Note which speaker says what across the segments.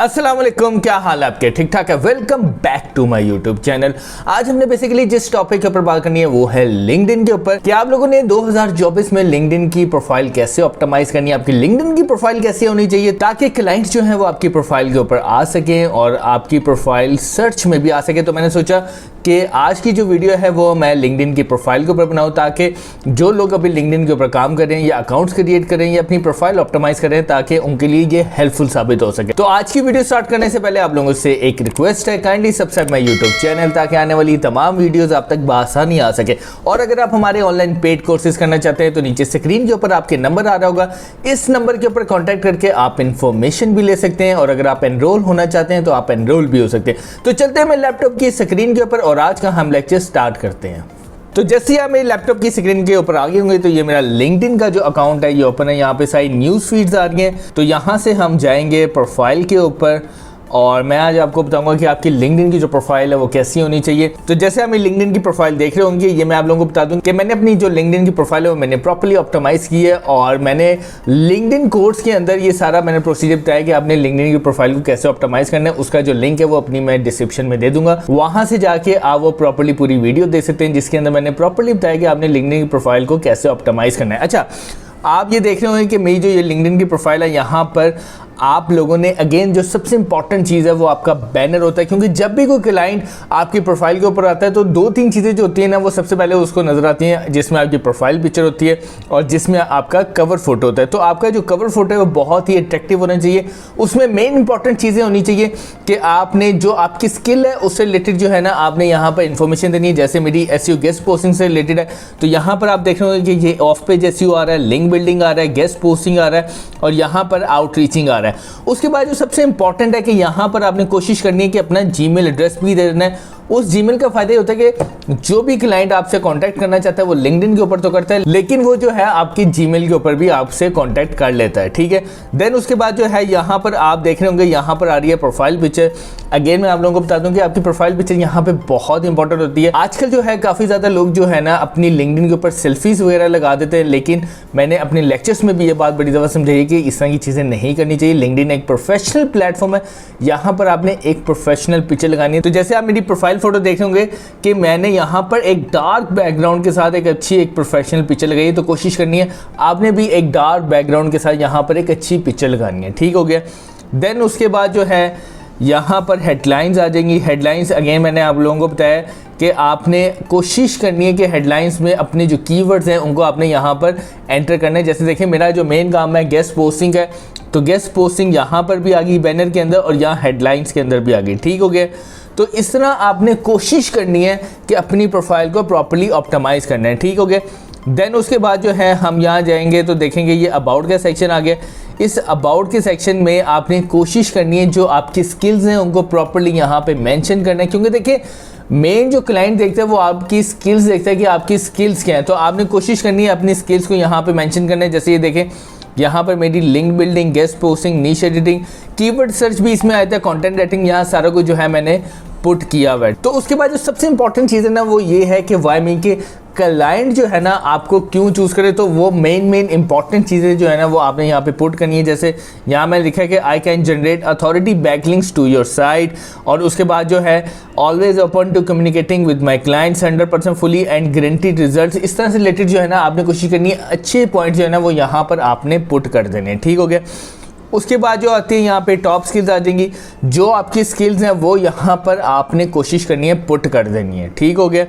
Speaker 1: अस्सलाम वालेकुम, क्या हाल है आपके? ठीक ठाक है। Welcome back to my YouTube channel. आज हमने बेसिकली जिस टॉपिक के ऊपर बात करनी है वो है लिंक्डइन के ऊपर कि आप लोगों ने 2024 में लिंक्डइन की प्रोफाइल कैसे ऑप्टिमाइज करनी है, आपकी लिंक्डइन की प्रोफाइल कैसे होनी चाहिए ताकि क्लाइंट्स जो है वो आपकी प्रोफाइल के ऊपर आ सके और आपकी प्रोफाइल सर्च में भी आ सके। तो मैंने सोचा कि आज की जो वीडियो है वो मैं लिंक्डइन की प्रोफाइल के ऊपर बनाऊं ताकि जो लोग अभी लिंक्डइन के ऊपर काम कर रहे हैं या अकाउंट्स क्रिएट कर रहे हैं या अपनी प्रोफाइल ऑप्टिमाइज कर रहे हैं ताकि उनके लिए ये हेल्पफुल साबित हो सके। तो आज की वीडियो स्टार्ट करने से पहले आप लोगों से एक रिक्वेस्ट है, kindly subscribe my YouTube channel ताकि आने वाली तमाम वीडियोस आप तक बआसानी आ सके। और अगर आप हमारे ऑनलाइन पेड कोर्सेज करना चाहते हैं तो नीचे स्क्रीन के ऊपर आपके नंबर आ रहा होगा, इस नंबर के ऊपर कॉन्टैक्ट करके आप इन्फॉर्मेशन भी ले सकते हैं और अगर आप एनरोल होना चाहते हैं तो आप एनरोल भी हो सकते हैं। तो चलते हैं मैं लैपटॉप की स्क्रीन के ऊपर और आज का हम लेक्चर स्टार्ट करते हैं। तो जैसे ही आप मेरे लैपटॉप की स्क्रीन के ऊपर आगे होंगे तो ये मेरा लिंक्डइन का जो अकाउंट है ये ओपन है। यहाँ पे सारी न्यूज़ फीड्स आ रही हैं। तो यहाँ से हम जाएंगे प्रोफाइल के ऊपर और मैं आज आपको बताऊंगा कि आपकी लिंक्डइन की जो प्रोफाइल है वो कैसी होनी चाहिए। तो जैसे आप लिंक्डइन की प्रोफाइल देख रहे होंगे, ये मैं आप लोगों को बता दूं कि मैंने अपनी जो लिंक्डइन की प्रोफाइल है वो मैंने प्रॉपर्ली ऑप्टिमाइज की है और मैंने लिंक्डइन कोर्स के अंदर ये सारा मैंने प्रोसीजर बताया कि आपने लिंक्डइन की प्रोफाइल को कैसे ऑप्टिमाइज करना है। उसका जो लिंक है वो अपनी मैं डिस्क्रिप्शन में दे दूंगा, वहां से जाके आप वो प्रॉपर्ली पूरी वीडियो देख सकते हैं जिसके अंदर मैंने प्रॉपर्ली बताया कि आपने लिंक्डइन की प्रोफाइल को कैसे ऑप्टिमाइज करना है। अच्छा, आप ये देख रहे होंगे कि मेरी जो ये लिंक्डइन की प्रोफाइल है यहाँ पर आप लोगों ने अगेन जो सबसे इंपॉर्टेंट चीज़ है वो आपका बैनर होता है, क्योंकि जब भी कोई क्लाइंट आपकी प्रोफाइल के ऊपर आता है तो दो तीन चीज़ें जो होती हैं ना वो सबसे पहले उसको नजर आती हैं, जिसमें आपकी प्रोफाइल पिक्चर होती है और जिसमें आपका कवर फोटो होता है। तो आपका जो कवर फोटो है वो बहुत ही अट्रैक्टिव होना चाहिए। उसमें मेन इंपॉर्टेंट चीज़ें होनी चाहिए कि आपने जो आपकी स्किल है उससे रिलेटेड जो है ना आपने यहाँ पर इन्फॉर्मेशन देनी है। जैसे मेरी SEO गेस्ट पोस्टिंग से रिलेटेड है तो यहाँ पर आप देख रहे होंगे कि ये ऑफ पेज SEO आ रहा है, लिंक बिल्डिंग आ रहा है, गेस्ट पोस्टिंग आ रहा है और यहाँ पर आउटरीचिंग आ रहा है। उसके बाद जो सबसे इंपॉर्टेंट है कि यहाँ पर आपने कोशिश करनी है कि अपना जीमेल एड्रेस भी दे देना है। उस जीमेल का फायदा ये होता है कि जो भी क्लाइंट आपसे कांटेक्ट करना चाहता है वो लिंक्डइन के ऊपर तो करता है, लेकिन वो जो है आपकी जीमेल के ऊपर भी आपसे कांटेक्ट कर लेता है। ठीक है, देन उसके बाद जो है यहाँ पर आप देख रहे होंगे यहाँ पर आ रही है प्रोफाइल पिक्चर। अगेन मैं आप लोगों को बता दूं कि आपकी प्रोफाइल पिक्चर यहाँ पे बहुत इंपॉर्टेंट होती है। आजकल जो है काफ़ी ज़्यादा लोग जो है ना अपनी लिंक्डइन के ऊपर सेल्फीज वगैरह लगा देते हैं, लेकिन मैंने अपने लेक्चर्स में भी ये बात बड़ी दफ़ा समझाई कि इस तरह की चीज़ें नहीं करनी चाहिए। लिंक्डइन एक प्रोफेशनल प्लेटफॉर्म है, यहाँ पर आपने एक प्रोफेशनल पिक्चर लगानी है। तो जैसे आप मेरी प्रोफाइल फोटो देख रहे होंगे कि मैंने यहाँ पर एक डार्क बैकग्राउंड के साथ एक अच्छी एक प्रोफेशनल पिक्चर लगाई है। तो कोशिश करनी है आपने भी एक डार्क बैकग्राउंड के साथ यहाँ पर एक अच्छी पिक्चर लगानी है। ठीक हो गया। देन उसके बाद जो है यहाँ पर हेडलाइंस आ जाएंगी। हेडलाइंस अगेन मैंने आप लोगों को बताया कि आपने कोशिश करनी है कि हेडलाइंस में अपने जो कीवर्ड्स हैं उनको आपने यहाँ पर एंटर करना है। जैसे देखिए मेरा जो मेन काम है गेस्ट पोस्टिंग है, तो गेस्ट पोस्टिंग यहाँ पर भी आ गई बैनर के अंदर और यहाँ हेडलाइंस के अंदर भी आ गई। ठीक हो गया। तो इस तरह आपने कोशिश करनी है कि अपनी प्रोफाइल को प्रॉपर्ली ऑप्टिमाइज करना है। ठीक हो गया। देन उसके बाद जो है हम यहाँ जाएंगे तो देखेंगे ये अबाउट का सेक्शन आ गया। इस अबाउट के सेक्शन में आपने कोशिश करनी है जो आपकी स्किल्स हैं उनको प्रॉपर्ली यहाँ पे मेंशन करना है, क्योंकि देखिए मेन जो क्लाइंट देखता है वो आपकी स्किल्स देखता है कि आपकी स्किल्स क्या है। तो आपने कोशिश करनी है अपनी स्किल्स को यहाँ पे मेंशन करना है। जैसे ये देखें यहाँ पर मेरी लिंक बिल्डिंग, गेस्ट पोस्टिंग, नीश एडिटिंग, कीवर्ड सर्च भी इसमें आया था, कंटेंट राइटिंग, यहाँ सारा कुछ जो है मैंने पुट किया हुआ है। तो उसके बाद जो सबसे इंपॉर्टेंट चीज़ है ना वो ये है कि वाई मीन के क्लाइंट जो है ना आपको क्यों चूज करे। तो वो मेन इंपॉर्टेंट चीज़ें जो है ना वो आपने यहाँ पे पुट करनी है। जैसे यहाँ मैंने लिखा है कि I can generate authority backlinks to your site और उसके बाद जो है always open to communicating with my clients 100% fully and guaranteed results. इस तरह से रिलेटेड जो है ना आपने कोशिश करनी है अच्छे पॉइंट जो है ना वो यहाँ पर आपने पुट कर देने। ठीक हो गया। उसके बाद जो आती है यहाँ पे टॉप स्किल्स आ जाएंगी। जो आपकी स्किल्स हैं वो यहाँ पर आपने कोशिश करनी है पुट कर देनी है। ठीक हो गया।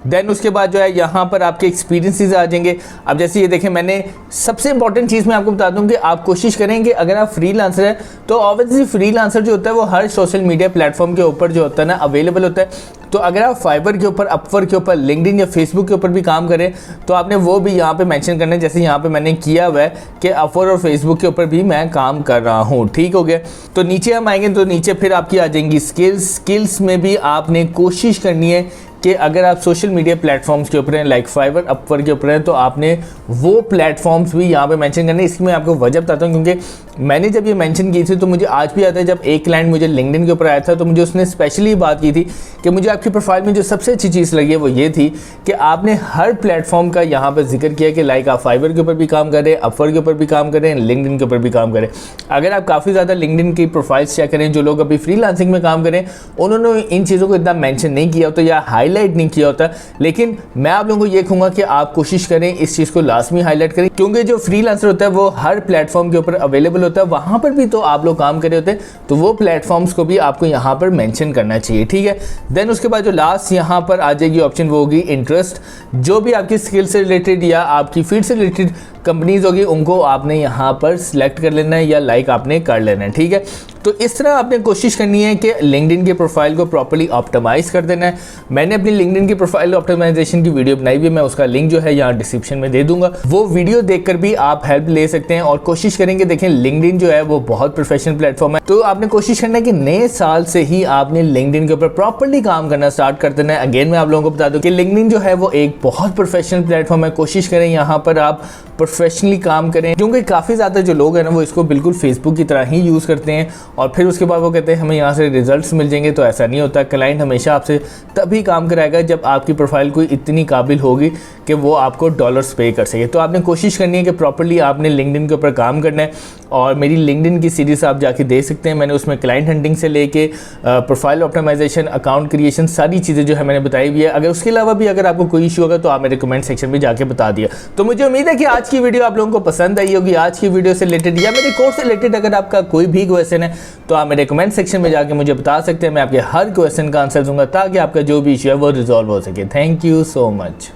Speaker 1: देन उसके बाद जो है यहाँ पर आपके एक्सपीरियंसेस आ जाएंगे। अब जैसे ये देखें मैंने सबसे इंपॉर्टेंट चीज़ मैं आपको बता दूं कि आप कोशिश करेंगे अगर आप फ्रीलांसर है तो ऑब्वियसली फ्रीलांसर जो होता है वो हर सोशल मीडिया प्लेटफॉर्म के ऊपर जो होता है ना अवेलेबल होता है। तो अगर आप फाइवर के ऊपर, अपवर्क के ऊपर, लिंक्डइन या फेसबुक के ऊपर भी काम करें तो आपने वो भी यहाँ पे मेंशन करना है। जैसे यहाँ पे मैंने किया हुआ है कि अपवर्क और फेसबुक के ऊपर भी मैं काम कर रहा हूँ। ठीक हो गया। तो नीचे हम आएंगे तो नीचे फिर आपकी आ जाएंगी स्किल्स में भी आपने कोशिश करनी है कि अगर आप सोशल मीडिया प्लेटफॉर्म्स के ऊपर हैं लाइक फाइवर, अपवर्क के ऊपर हैं तो आपने वो प्लेटफॉर्म्स भी यहाँ पे मेंशन करने। इसकी मैं आपको वजह बताता हूँ क्योंकि मैंने जब ये मेंशन की थी तो मुझे आज भी याद है, जब एक क्लाइंट मुझे लिंक्डइन के ऊपर आया था तो मुझे उसने स्पेशली बात की थी कि मुझे आपकी प्रोफाइल में जो सबसे अच्छी चीज़ लगी है वो ये थी कि आपने हर प्लेटफॉर्म का यहाँ पर जिक्र किया कि लाइक आप फाइवर के ऊपर भी काम कर रहे हैं, अपवर्क के ऊपर भी काम कर रहे हैं, लिंक्डइन के ऊपर भी काम करें। अगर आप काफ़ी ज़्यादा लिंक्डइन की प्रोफाइल्स चेक करें, जो लोग अभी फ्रीलांसिंग में काम करें उन्होंने इन चीज़ों को इतना मेंशन नहीं किया होता या हाईलाइट नहीं किया होता, लेकिन मैं आप लोगों को ये कहूँगा कि आप कोशिश करें इस चीज़ को लाजमी हाईलाइट करें, क्योंकि जो फ्रीलांसर होता है वो हर प्लेटफॉर्म के ऊपर अवेलेबल होता है, वहाँ पर भी तो आप लोग काम कर रहे होते हैं, तो वो प्लेटफॉर्म्स को भी आपको यहाँ पर मेंशन करना चाहिए, ठीक है। देन उसके बाद जो लास्ट यहाँ पर आ जाएगी ऑप्शन वो होगी इंटरेस्ट। जो भी आपकी स्किल से रिलेटेड या आपकी फील्ड से रिलेटेड कंपनीज होगी उनको आपने यहाँ पर सिलेक्ट कर लेना है या लाइक आपने कर लेना है, ठीक है। तो इस तरह आपने कोशिश करनी है कि लिंक्डइन की प्रोफाइल को प्रॉपर्ली ऑप्टिमाइज कर देना है। मैंने अपनी लिंक्डइन की प्रोफाइल ऑप्टिमाइजेशन की वीडियो बनाई हुई है, मैं उसका लिंक जो है यहाँ डिस्क्रिप्शन में दे दूंगा, वो वीडियो देखकर भी आप हेल्प ले सकते हैं और कोशिश करेंगे। देखें लिंक्डइन जो है वो बहुत प्रोफेशनल प्लेटफॉर्म है, तो आपने कोशिश करना है कि नए साल से ही आपने लिंक्डइन के ऊपर प्रॉपर्ली काम करना स्टार्ट कर देना है। अगेन मैं आप लोगों को बता दूं कि लिंक्डइन जो है वो एक बहुत प्रोफेशनल प्लेटफॉर्म है। कोशिश करें यहाँ पर आप प्रोफेशनली काम करें, क्योंकि काफ़ी ज़्यादा जो लोग हैं ना वो इसको बिल्कुल फेसबुक की तरह ही यूज़ करते हैं और फिर उसके बाद वो कहते हैं हमें यहाँ से रिजल्ट्स मिल जाएंगे। तो ऐसा नहीं होता। क्लाइंट हमेशा आपसे तभी काम कराएगा जब आपकी प्रोफाइल कोई इतनी काबिल होगी कि वो आपको डॉलर्स पे कर सके। तो आपने कोशिश करनी है कि प्रॉपर्ली आपने लिंक्डइन के ऊपर काम करना है और मेरी लिंक्डइन की सीरीज आप जाके देख सकते हैं। मैंने उसमें क्लाइंट हंटिंग से लेके प्रोफाइल ऑप्टिमाइजेशन, अकाउंट क्रिएशन, सारी चीज़ें जो है मैंने बताई हुई है। अगर उसके अलावा भी अगर आपको कोई इशू होगा तो आप मेरे कमेंट सेक्शन में जाके बता दिया। तो मुझे उम्मीद है कि आज की वीडियो आप लोगों को पसंद आई होगी। आज की वीडियो से रिलेटेड या मेरे कोर्स से रिलेटेड अगर आपका कोई भी क्वेश्चन है तो आप मेरे कमेंट सेक्शन में जाके मुझे बता सकते हैं। मैं आपके हर क्वेश्चन का आंसर दूंगा ताकि आपका जो भी इशू है वो रिजॉल्व हो सके। Thank you so much.